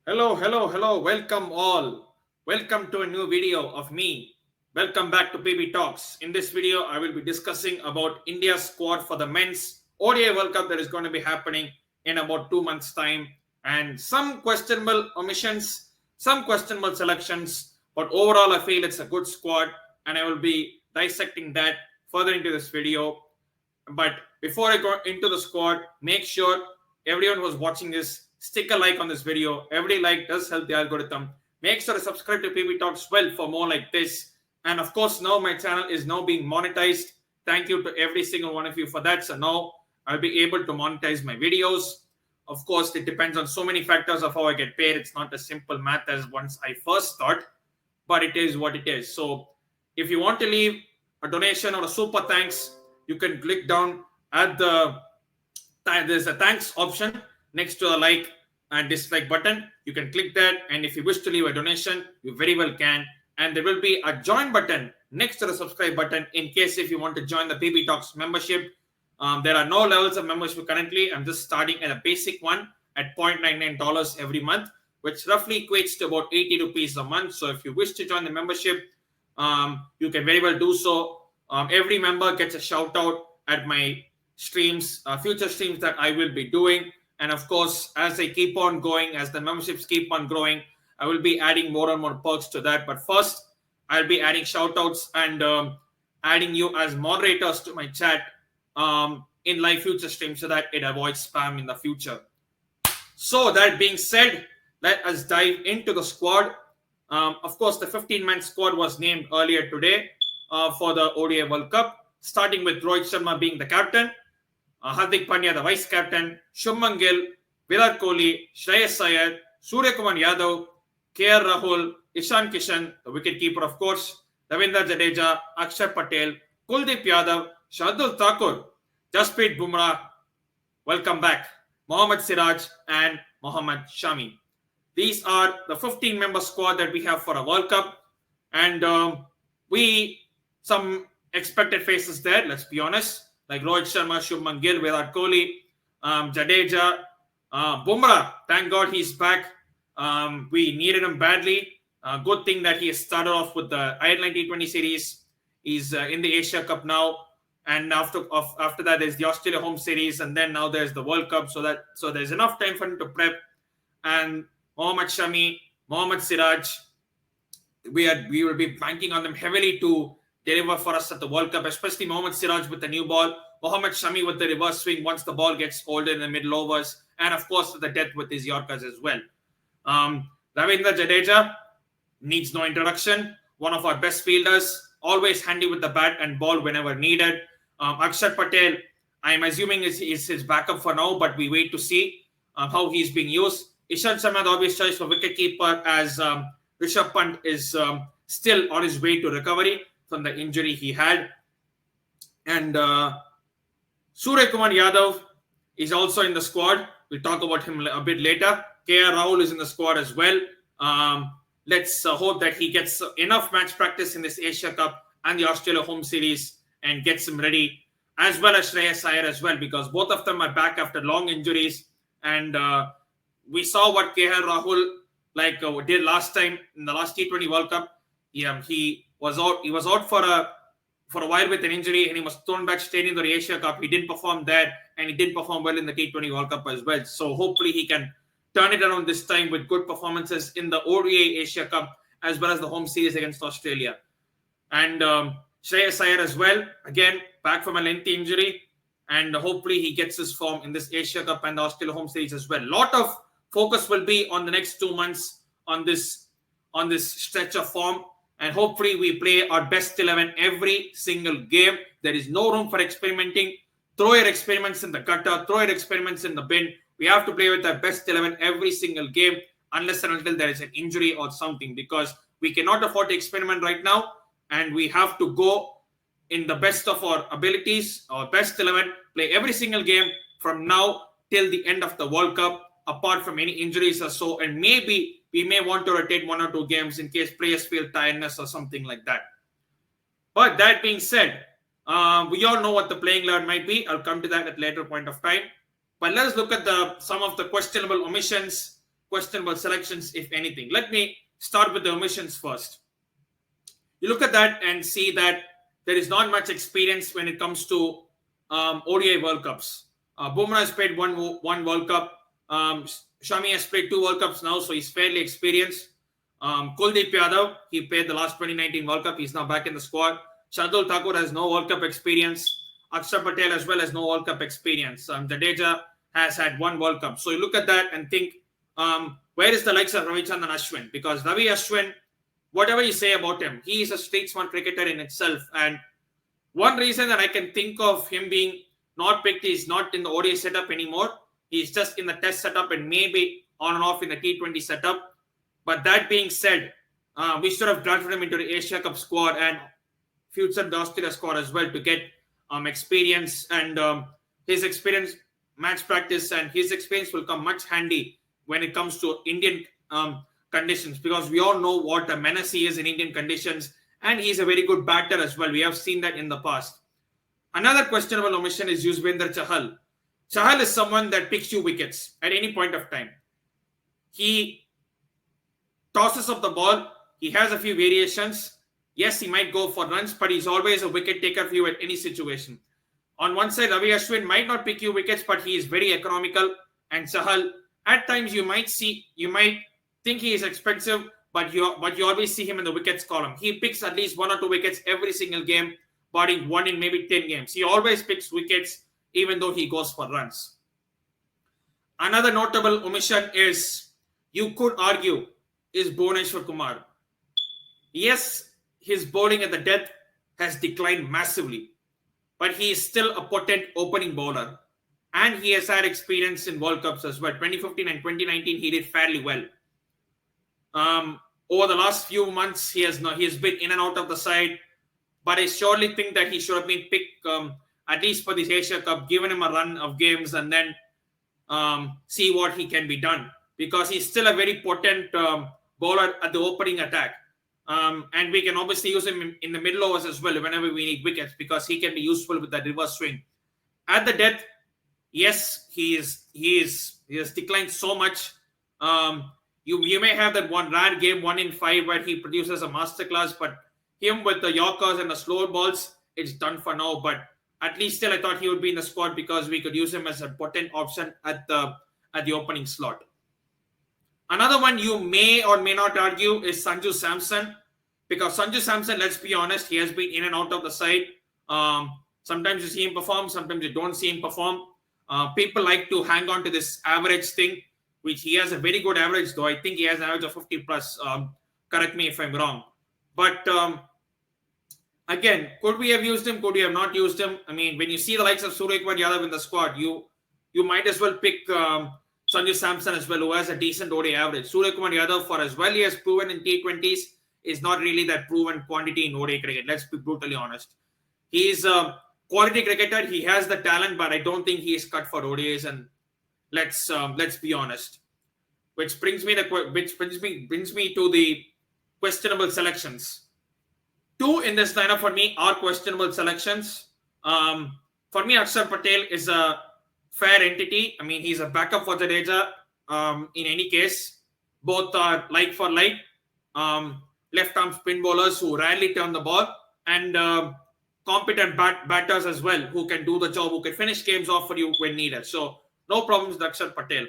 Hello. Welcome all. Welcome to a new video of me. Welcome back to PBTalks. In this video, I will be discussing about India's squad for the men's ODI World Cup that is going to be happening in about 2 months' time, and some questionable omissions, some questionable selections. But overall, I feel it's a good squad, and I will be dissecting that further into this video. But before I go into the squad, make sure everyone who's watching this stick a like on this video. Every like does help the algorithm. Make sure to subscribe to PB Talks well for more like this. And of course, now my channel is now being monetized. Thank you to every single one of you for that. So now I'll be able to monetize my videos. Of course, it depends on so many factors of how I get paid. It's not as simple math as once I first thought, but it is what it is. So if you want to leave a donation or a super thanks, you can click down at there's a thanks option next to the like and dislike button. You can click that, and if you wish to leave a donation, you very well can. And there will be a join button next to the subscribe button in case if you want to join the PB Talks membership. There are no levels of membership currently. I'm just starting at a basic one at $0.99 every month, which roughly equates to about 80 rupees a month. So if you wish to join the membership, you can very well do so. Every member gets a shout out at my streams, future streams that I will be doing. And of course, as I keep on going, as the memberships keep on growing, I will be adding more and more perks to that. But first, I'll be adding shout outs and adding you as moderators to my chat in live future streams so that it avoids spam in the future. So that being said, let us dive into the squad. Of course, the 15-man squad was named earlier today for the ODI World Cup, starting with Rohit Sharma being the captain, Hardik Pandya the vice captain, Shubman Gill, Virat Kohli, Shreyas Iyer, Suryakumar Yadav, Rahul, Ishan Kishan, the wicketkeeper of course, Ravindra Jadeja, Axar Patel, Kuldeep Yadav, Shardul Thakur, Jasprit Bumrah, welcome back, Mohammed, Siraj, and Mohammed, Shami. These are the 15-member squad that we have for a World Cup, and some expected faces there, let's be honest, like Rohit Sharma, Shubman Gill, Virat Kohli, Jadeja, Bumrah. Thank God he's back. We needed him badly. Good thing that he has started off with the Ireland T20 series. He's in the Asia Cup now, and after that there's the Australia home series, and then now there's the World Cup. So there's enough time for him to prep. And Mohammed Shami, Mohammed Siraj, we will be banking on them heavily to deliver for us at the World Cup, especially Mohammed Siraj with the new ball, Mohammed Shami with the reverse swing once the ball gets older in the middle overs, and of course the depth with his Yorkers as well. Ravindra Jadeja needs no introduction. One of our best fielders, always handy with the bat and ball whenever needed. Axar Patel, I'm assuming is his backup for now, but we wait to see how he's being used. Ishan, the obvious choice for wicketkeeper, as Rishabh Pant is still on his way to recovery from the injury he had. And Suryakumar Yadav is also in the squad. We'll talk about him a bit later. Rahul is in the squad as well. Let's hope that he gets enough match practice in this Asia Cup and the Australia home series and gets him ready, as well as Shreyas Iyer as well, because both of them are back after long injuries. And we saw what Rahul did last time in the last T20 World Cup. He was out for a while with an injury, and he was thrown back straight into the Asia Cup. He didn't perform there, and he didn't perform well in the T20 World Cup as well. So hopefully he can turn it around this time with good performances in the ODI Asia Cup as well as the home series against Australia. And Shreyas Iyer as well, again back from a lengthy injury, and hopefully he gets his form in this Asia Cup and the Australia home series as well. Lot of focus will be on the next 2 months on this stretch of form. And hopefully we play our best 11 every single game. There is no room for experimenting. Throw your experiments in the gutter. Throw your experiments in the bin. We have to play with our best 11 every single game unless and until there is an injury or something, because we cannot afford to experiment right now, and we have to go in the best of our abilities, our best 11, play every single game from now till the end of the World Cup, apart from any injuries or so, and maybe we may want to rotate 1 or 2 games in case players feel tiredness or something like that. But that being said, we all know what the playing 11 might be. I'll come to that at a later point of time. But let us look at some of the questionable omissions, questionable selections, if anything. Let me start with the omissions first. You look at that and see that there is not much experience when it comes to ODI World Cups. Bumrah has played one World Cup. Shami has played 2 World Cups now, so he's fairly experienced. Kuldeep Yadav, he played the last 2019 World Cup. He's now back in the squad. Shardul Thakur has no World Cup experience. Axar Patel as well has no World Cup experience. Jadeja has had 1 World Cup. So you look at that and think, where is the likes of Ravichandran Ashwin? Because Ravi Ashwin, whatever you say about him, he is a street-smart cricketer in itself. And one reason that I can think of him being not picked is not in the ODI setup anymore. He's just in the test setup and maybe on and off in the T20 setup. But that being said, we should have drafted him into the Asia Cup squad and future Australia squad as well to get experience, and his experience, match practice, and his experience will come much handy when it comes to Indian conditions, because we all know what a menace he is in Indian conditions, and he's a very good batter as well. We have seen that in the past. Another questionable omission is Yuzvendra Chahal. Chahal is someone that picks you wickets at any point of time. He tosses up the ball. He has a few variations. Yes, he might go for runs, but he's always a wicket taker for you at any situation. On one side, Ravi Ashwin might not pick you wickets, but he is very economical. And Chahal, at times you might think he is expensive, but you always see him in the wickets column. He picks at least 1 or 2 wickets every single game, barring 1 in maybe 10 games. He always picks wickets, even though he goes for runs. Another notable omission is, you could argue, is Bhuvneshwar Kumar. Yes, his bowling at the death has declined massively, but he is still a potent opening bowler, and he has had experience in World Cups as well. 2015 and 2019, he did fairly well. Over the last few months, he has been in and out of the side, but I surely think that he should have been picked at least for this Asia Cup, given him a run of games, and then see what he can be done, because he's still a very potent bowler at the opening attack. And we can obviously use him in the middle overs as well whenever we need wickets, because he can be useful with that reverse swing. At the death, yes, he has declined so much. You may have that one rare game, 1 in 5, where he produces a masterclass, but him with the Yorkers and the slow balls, it's done for now. But at least still, I thought he would be in the squad because we could use him as a potent option at the opening slot. Another one you may or may not argue is Sanju Samson, because Sanju Samson, let's be honest, he has been in and out of the side. Sometimes you see him perform, sometimes you don't see him perform. People like to hang on to this average thing, which he has a very good average, though I think he has an average of 50 plus. Correct me if I'm wrong. But again, could we have used him? Could we have not used him? I mean, when you see the likes of Suryakumar Yadav in the squad, you might as well pick Sanju Samson as well, who has a decent ODI average. Suryakumar Yadav, for as well he has proven in T20s, is not really that proven quantity in ODI cricket. Let's be brutally honest. He is a quality cricketer. He has the talent, but I don't think he is cut for ODIs. And let's be honest. Which brings me to the questionable selections. 2 in this lineup for me are questionable selections. For me, Axar Patel is a fair entity. I mean, he's a backup for Jadeja. In any case, both are like for like. Left-arm spin bowlers who rarely turn the ball, and competent batters as well, who can do the job, who can finish games off for you when needed. So no problems with Axar Patel.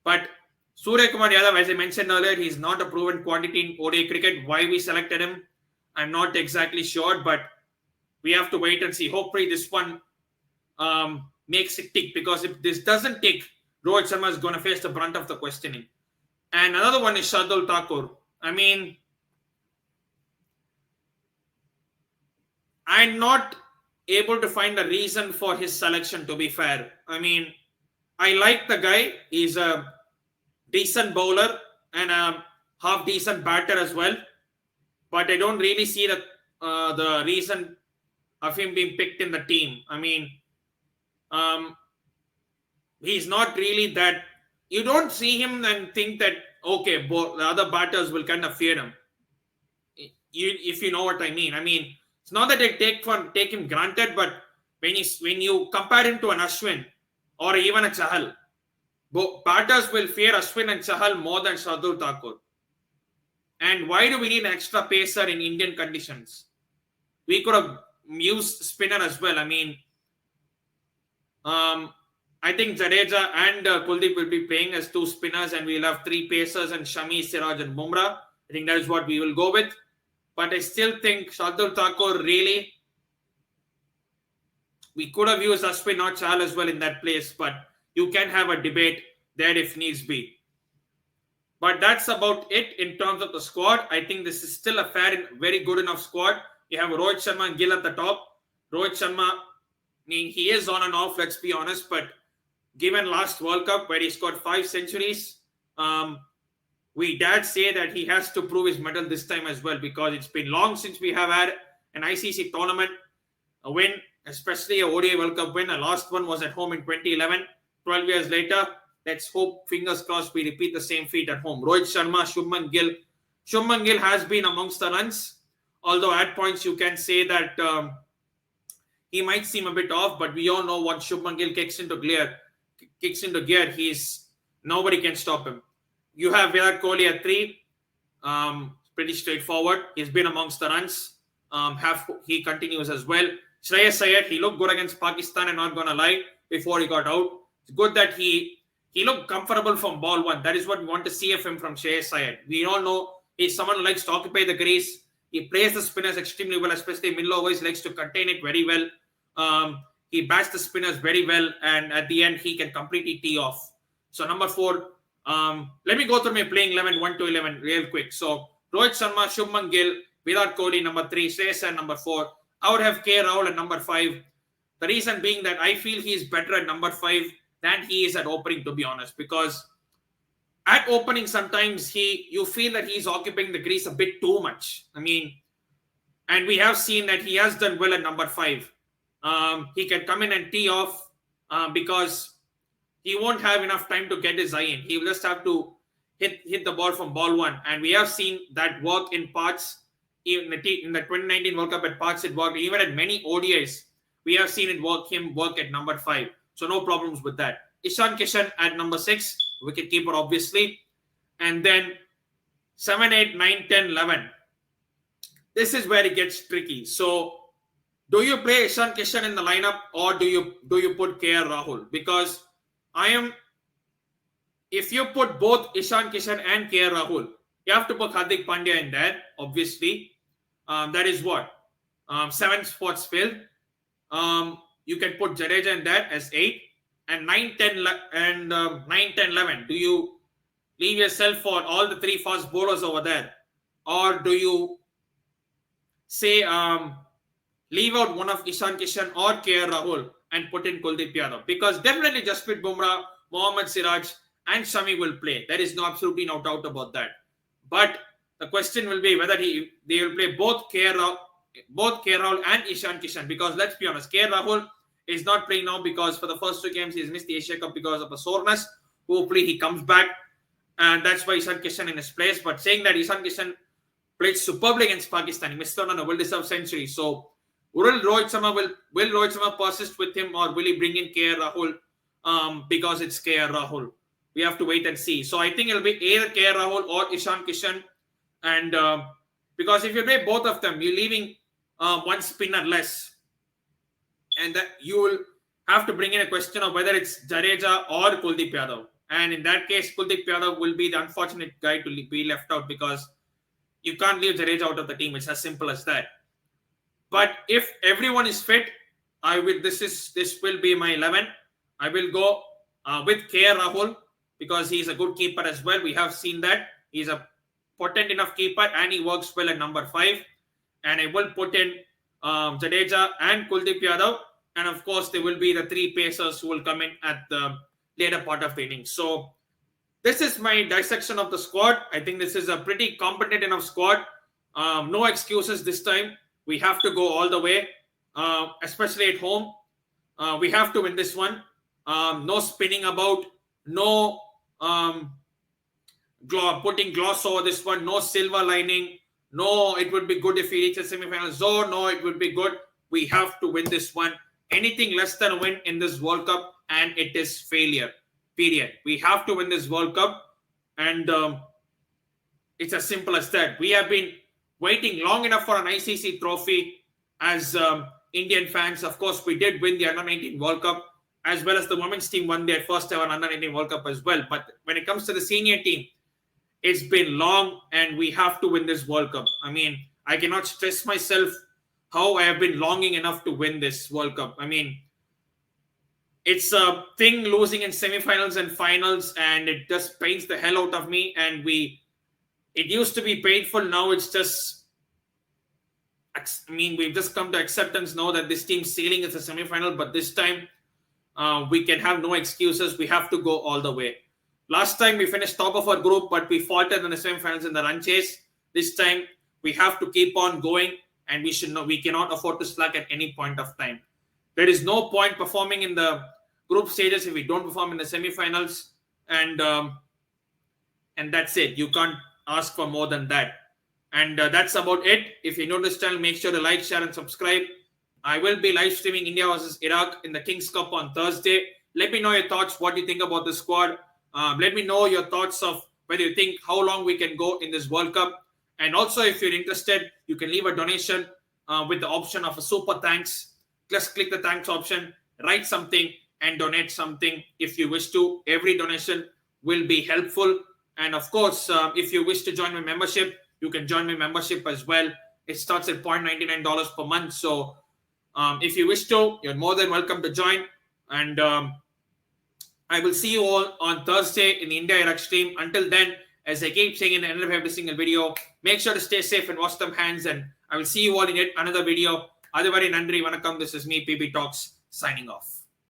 But Suryakumar Yadav, as I mentioned earlier, he's not a proven quantity in ODI cricket. Why we selected him, I'm not exactly sure, but we have to wait and see. Hopefully this one makes it tick, because if this doesn't tick, Rohit Sharma is going to face the brunt of the questioning. And another one is Shardul Thakur. I mean, I'm not able to find a reason for his selection, to be fair. I mean, I like the guy. He's a decent bowler and a half-decent batter as well. But I don't really see the reason of him being picked in the team. I mean, he's not really that. You don't see him and think that, okay, the other batters will kind of fear him. If you know what I mean. I mean, it's not that I take him granted, but when you compare him to an Ashwin or even a Chahal, Batters will fear Ashwin and Chahal more than Shardul Thakur. And why do we need an extra pacer in Indian conditions? We could have used spinner as well. I mean, I think Jadeja and Kuldeep will be playing as two spinners, and we'll have three pacers and Shami, Siraj and Bumrah. I think that is what we will go with. But I still think Shardul Thakur really, we could have used Ashwin or Chahal as well in that place, but you can have a debate there if needs be. But that's about it in terms of the squad. I think this is still a fair and very good enough squad. You have Rohit Sharma and Gill at the top. Rohit Sharma, I mean, he is on and off, let's be honest, but given last World Cup where he scored 5 centuries, we dare say that he has to prove his medal this time as well, because it's been long since we have had an ICC tournament win, especially a ODI World Cup win. The last one was at home in 2011. 12 years later, let's hope, fingers crossed, we repeat the same feat at home. Rohit Sharma, Shubman Gill. Shubman Gill has been amongst the runs, although at points you can say that he might seem a bit off, but we all know what Shubman Gill kicks into gear, nobody can stop him. You have Virat Kohli at 3. Pretty straightforward. He's been amongst the runs. He continues as well. Shreyas Iyer, he looked good against Pakistan, and not gonna lie, before he got out. It's good that he looked comfortable from ball 1. That is what we want to see of him from Shreyas Iyer. We all know he's someone who likes to occupy the crease. He plays the spinners extremely well, especially middle overs. He likes to contain it very well. He bats the spinners very well, and at the end, he can completely tee off. So number 4, let me go through my playing 11, 1 to 11 real quick. So Rohit Sharma, Shubman Gill, Virat Kohli, number 3, Shreyas Iyer, number 4. I would have K. Rahul at number 5. The reason being that I feel he is better at number 5 than he is at opening, to be honest, because at opening sometimes you feel that he's occupying the crease a bit too much. I mean, and we have seen that he has done well at number 5. He can come in and tee off because he won't have enough time to get his eye in. He will just have to hit the ball from ball 1. And we have seen that work in parts. In the 2019 World Cup at parts, it worked. Even at many ODIs, we have seen it work at number 5. So no problems with that. Ishan Kishan at number 6, wicketkeeper obviously. And then 7, 8, 9, 10, 11. This is where it gets tricky. So do you play Ishan Kishan in the lineup, or do you put KR Rahul? Because if you put both Ishan Kishan and KR Rahul, you have to put Hardik Pandya in there, obviously. That is what? 7 spots filled. You can put Jadeja in that as 8. And 9, 10, 11. Do you leave yourself for all the 3 fast bowlers over there? Or do you say leave out one of Ishan Kishan or KR Rahul and put in Kuldeep Yadav? Because definitely Jasprit, Bumrah, Mohammed, Siraj and Shami will play. There is absolutely no doubt about that. But the question will be whether they will play both KR Rahul and Ishan Kishan. Because let's be honest, KR Rahul is not playing now because for the first 2 games he's missed the Asia Cup because of a soreness. Hopefully he comes back, and that's why Ishan Kishan in his place. But saying that Ishan Kishan played superbly against Pakistan, he missed out on a well-deserved century. So will Rohit Sharma persist with him, or will he bring in KR Rahul because it's KR Rahul? We have to wait and see. So I think it'll be either KR Rahul or Ishan Kishan. And because if you play both of them, you're leaving 1 spinner less. And that you will have to bring in a question of whether it's Jadeja or Kuldeep Yadav. And in that case, Kuldeep Yadav will be the unfortunate guy to be left out, because you can't leave Jadeja out of the team. It's as simple as that. But if everyone is fit, this will be my 11. I will go with KR Rahul, because he's a good keeper as well. We have seen that. He's a potent enough keeper, and he works well at number 5. And I will put in Jadeja and Kuldeep Yadav. And of course, there will be the 3 pacers who will come in at the later part of the innings. So this is my dissection of the squad. I think this is a pretty competent enough squad. No excuses this time. We have to go all the way, especially at home. We have to win this one. No spinning about. No putting gloss over this one. No silver lining. No, it would be good if we reach a semi-final zone. No, it would be good. We have to win this one. Anything less than a win in this World Cup, and it is failure. period. We have to win this World Cup, and it's as simple as that. We have been waiting long enough for an ICC trophy as Indian fans. Of course, we did win the Under-19 World Cup, as well as the women's team won their first ever Under-19 World Cup as well. But when it comes to the senior team, it's been long, and we have to win this World Cup. I mean, I cannot stress myself how I have been longing enough to win this World Cup. I mean, it's a thing losing in semifinals and finals, and it just pains the hell out of me. And it used to be painful. Now it's just, I mean, we've just come to acceptance now that this team's ceiling is a semifinal, but this time we can have no excuses. We have to go all the way. Last time we finished top of our group, but we faltered in the semifinals in the run chase. This time we have to keep on going, and we cannot afford to slack at any point of time. There is no point performing in the group stages if we don't perform in the semifinals, and that's it. You can't ask for more than that. And that's about it. If you're new to this channel, make sure to like, share, and subscribe. I will be live streaming India versus Iraq in the Kings Cup on Thursday. Let me know your thoughts. What do you think about the squad? Let me know your thoughts of whether you think how long we can go in this World Cup. And also, if you're interested, you can leave a donation with the option of a super thanks. Just click the thanks option, write something, and donate something if you wish to. Every donation will be helpful. And of course, if you wish to join my membership, you can join my membership as well. It starts at $0.99 per month. So if you wish to, you're more than welcome to join. And I will see you all on Thursday in the India-Iraq stream. Until then, as I keep saying in the end of every single video, make sure to stay safe and wash them hands. And I will see you all in yet another video. Adivare Nandri Vanakkam. This is me, PB Talks, signing off.